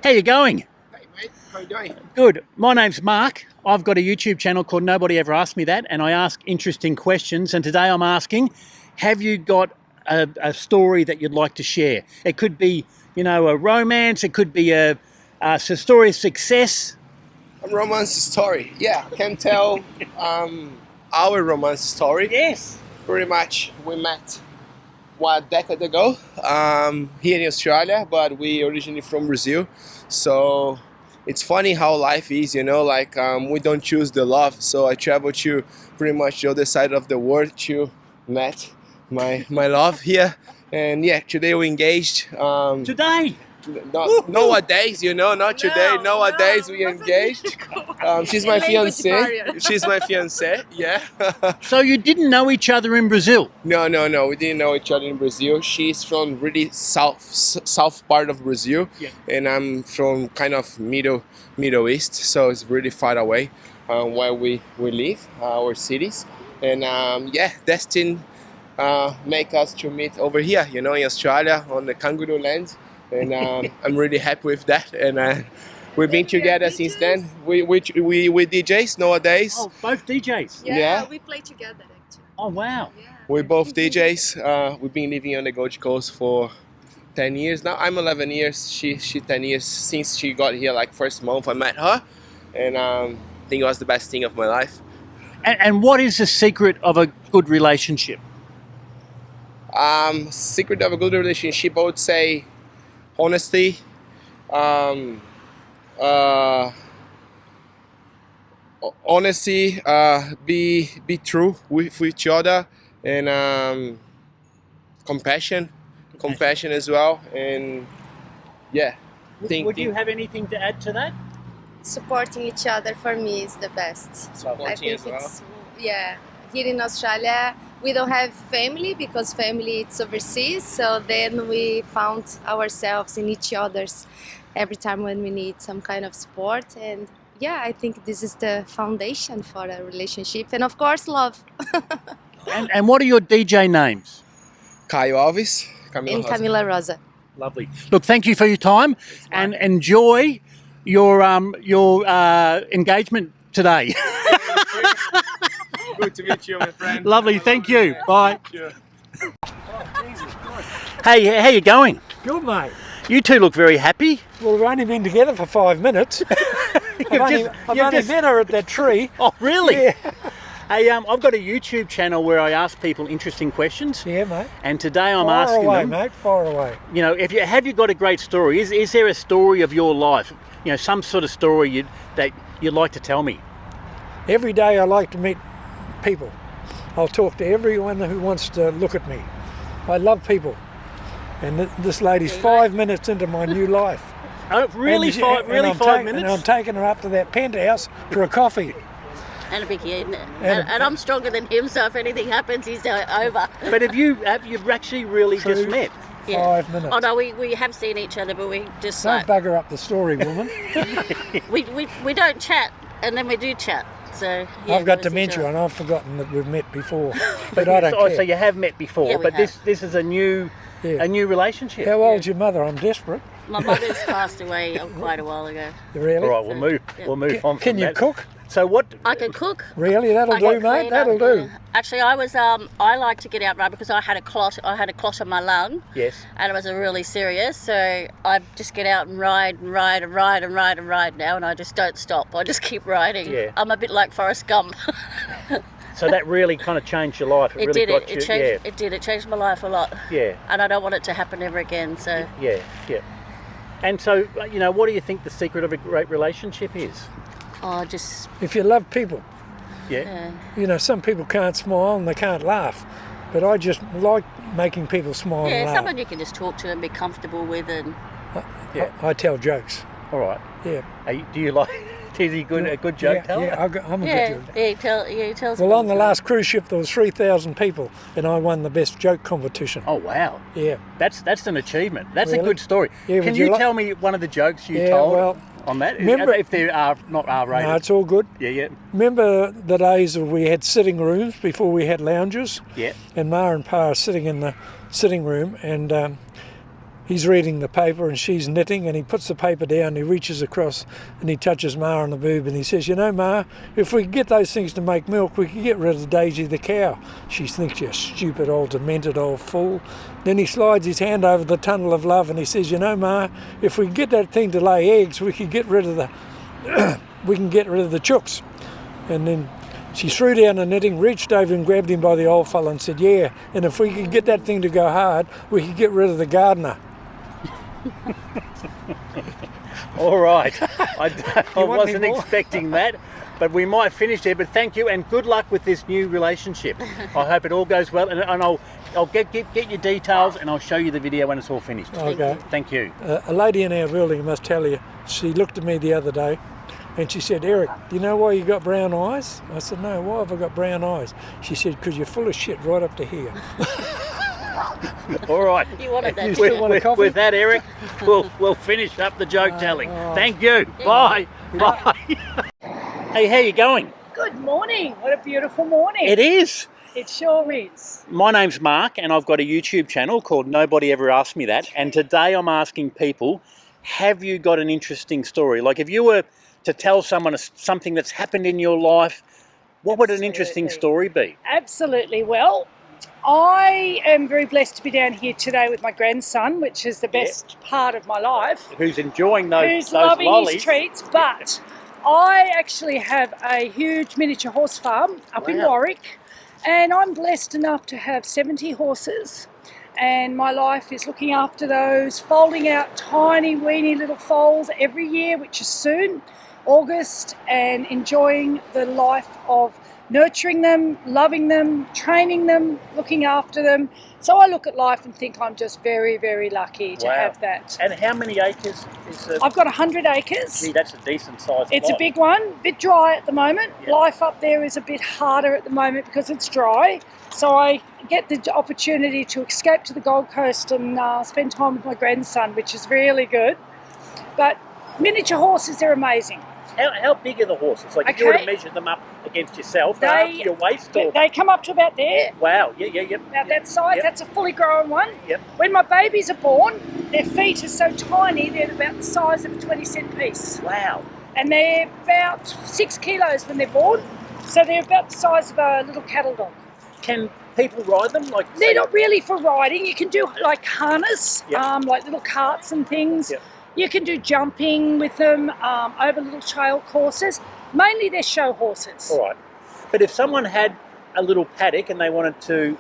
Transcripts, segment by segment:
How you going? Hey mate, how you doing? Good. My name's Mark. I've got a YouTube channel called Nobody Ever Asked Me That, and I ask interesting questions. And today I'm asking, have you got a story that you'd like to share? It could be, a romance. It could be a story of success. A romance story. Yeah, I can tell our romance story. Yes. Pretty much, we met a decade ago here in Australia, but we originally from Brazil. So it's funny how life is, we don't choose the love. So I traveled to pretty much the other side of the world to meet my love here. And yeah, today we engaged. Today? Nowadays, not today. Nowadays we engaged. She's my fiance. She's my fiance. Yeah. So you didn't know each other in Brazil? No. We didn't know each other in Brazil. She's from really south part of Brazil, yeah. And I'm from kind of Middle East. So it's really far away where we live, our cities, and destined make us to meet over here, in Australia on the kangaroo land. And I'm really happy with that, and we've been together since then. We DJs nowadays. Oh, both DJs. Yeah, we play together actually. Oh wow. Yeah. We're both DJs. We've been living on the Gold Coast for 10 years now. I'm 11 years. She 10 years since she got here. Like first month I met her, and I think it was the best thing of my life. And what is the secret of a good relationship? Secret of a good relationship, I would say. Honesty, be true with each other, and compassion as well, and yeah. Would you have anything to add to that? Supporting each other for me is the best. Supporting I think as well. it's here in Australia we don't have family because family it's overseas, so then we found ourselves in each other's every time when we need some kind of support, and I think this is the foundation for a relationship, and of course love. and what are your DJ names? Caio Alves, Camila Rosa. Lovely. Look, thank you for your time, and enjoy your engagement today. Good to meet you, my friend. Lovely, thank you. Bye. Hey, how you going? Good, mate. You two look very happy. Well, we've only been together for 5 minutes. I've only met her at that tree. Oh, really? Yeah. Hey, I've got a YouTube channel where I ask people interesting questions. Yeah, mate. And today I'm Far asking away, them, mate. Far away. have you got a great story? Is there a story of your life? Some sort of story that you'd like to tell me? Every day I like to meet people. I'll talk to everyone who wants to look at me. I love people. And this lady's 5 minutes into my new life. Oh, really? And 5 minutes? And I'm taking her up to that penthouse for a coffee. And a bikini, isn't it? And I'm stronger than him, so if anything happens, he's over. But you've actually really just met? 5 minutes. Oh no, we have seen each other, but we just Don't bugger up the story, woman. we don't chat, and then we do chat. So I've got dementia and I've forgotten that we've met before, but I don't care. So you have met before, Yeah, but have. this is a new relationship. How old's your mother? I'm desperate. My mother's passed away quite a while ago. Really? All right, we'll move on from Can you that. cook? So what? I can cook. Really? That'll do, mate. That'll do. Actually, I was I like to get out right because I had a clot on my lung. Yes. And it was really serious, so I just get out and ride now, and I just don't stop. I just keep riding. Yeah. I'm a bit like Forrest Gump. So that really kind of changed your life. It really did. got It changed. It did. It changed my life a lot. Yeah. And I don't want it to happen ever again. So. Yeah. And so, what do you think the secret of a great relationship is? Oh, just. If you love people. Yeah. Some people can't smile and they can't laugh, but I just like making people smile and laugh. Someone you can just talk to and be comfortable with, and. I tell jokes. All right. Yeah. Do you like? Is he a good joke teller? Yeah, I'm a good joke. He tells. Well, on the last cruise ship there was 3,000 people, and I won the best joke competition. Oh wow! Yeah. That's an achievement. That's Really? a good story. Yeah, Can you tell me one of the jokes you told? Well, on that? Remember, if they are not R-rated. No, it's all good. Yeah. Remember the days of we had sitting rooms before we had lounges? Yeah. And Ma and Pa are sitting in the sitting room, and he's reading the paper and she's knitting, and he puts the paper down, he reaches across and he touches Ma on the boob and he says, you know, Ma, if we could get those things to make milk, we could get rid of Daisy the cow. She thinks, you stupid old demented old fool. Then he slides his hand over the tunnel of love and he says, you know, Ma, if we could get that thing to lay eggs, we could get rid of the chooks. And then she threw down the knitting, reached over and grabbed him by the old fella and said, yeah, and if we could get that thing to go hard, we could get rid of the gardener. All right. I want wasn't any more? expecting that, but we might finish there. But thank you, and good luck with this new relationship. I hope it all goes well, and I'll get your details, and I'll show you the video when it's all finished. Okay. Thank you. A lady in our building, I must tell you, she looked at me the other day and she said, Eric, do you know why you got brown eyes? I said, no, why have I got brown eyes? She said, because you're full of shit right up to here. All right. You wanted that. You still want a coffee? With that, Eric, we'll finish up the joke telling. Thank you. Bye. Bye. Hey, how you going? Good morning. What a beautiful morning. It is. It sure is. My name's Mark, and I've got a YouTube channel called Nobody Ever Asked Me That. And today I'm asking people, have you got an interesting story? Like, if you were to tell someone something that's happened in your life, what would an interesting story be? Absolutely. Well, I am very blessed to be down here today with my grandson, which is the best part of my life. Who's enjoying those Who's loving lollies? his treats, but I actually have a huge miniature horse farm up in Wow. Warwick, and I'm blessed enough to have 70 horses, and my life is looking after those, foaling out tiny weeny little foals every year, which is soon, August, and enjoying the life of nurturing them, loving them, training them, looking after them. So I look at life and think I'm just very, very lucky to Wow. have that. And how many acres is it? I've got 100 acres. Gee, that's a decent size. It's a plot. big one, a bit dry at the moment. Yeah. Life up there is a bit harder at the moment because it's dry. So I get the opportunity to escape to the Gold Coast and spend time with my grandson, which is really good. But miniature horses, they're amazing. How big are the horses? Like, if you were to Okay. measure them up against yourself, They- they're up to your waist? Or? They come up to about there, Wow, yeah. about that size. Yep. That's a fully grown one. Yep. When my babies are born, their feet are so tiny, they're about the size of a 20-cent piece. Wow. And they're about 6 kilos when they're born. So they're about the size of a little cattle dog. Can people ride them? Like, They're say- not really for riding. You can do like harness, Yep. like little carts and things. Yep. You can do jumping with them over little trail courses. Mainly they're show horses. All right. But if someone had a little paddock and they wanted to,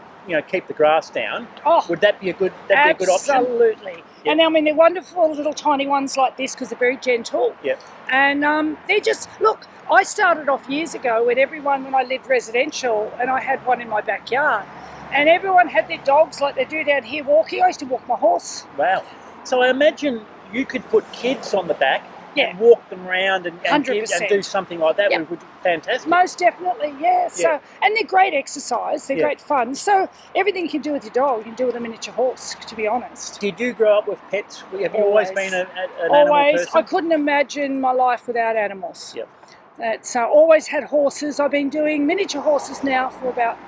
keep the grass down, Oh, would that be a good option? absolutely. Yep. And I mean, they're wonderful little tiny ones like this because they're very gentle. Yep. And they're just, look, I started off years ago when I lived residential, and I had one in my backyard. And everyone had their dogs like they do down here walking. I used to walk my horse. Wow. So I imagine you could put kids on the back Yeah. and walk them around and 100%. do something like that. Yep. Would be fantastic. Most definitely, yeah. So, Yeah. and they're great exercise. They're Yeah. great fun. So everything you can do with your dog, you can do with a miniature horse. To be honest, Did you grow up with pets? Have you always been an animal always. person? I couldn't imagine my life without animals. Yep. So always had horses. I've been doing miniature horses now for about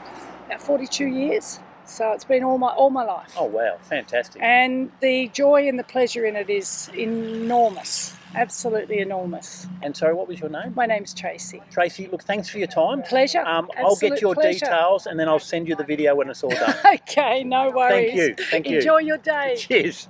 42 years. So it's been all my life. Oh, wow. Fantastic. And the joy and the pleasure in it is enormous. Absolutely enormous. And sorry, what was your name? My name's Tracy. Tracy, look, thanks for your time. Pleasure. I'll Absolute get your pleasure. details and then I'll send you the video when it's all done. Okay, no worries. Thank you. Enjoy your day. Cheers.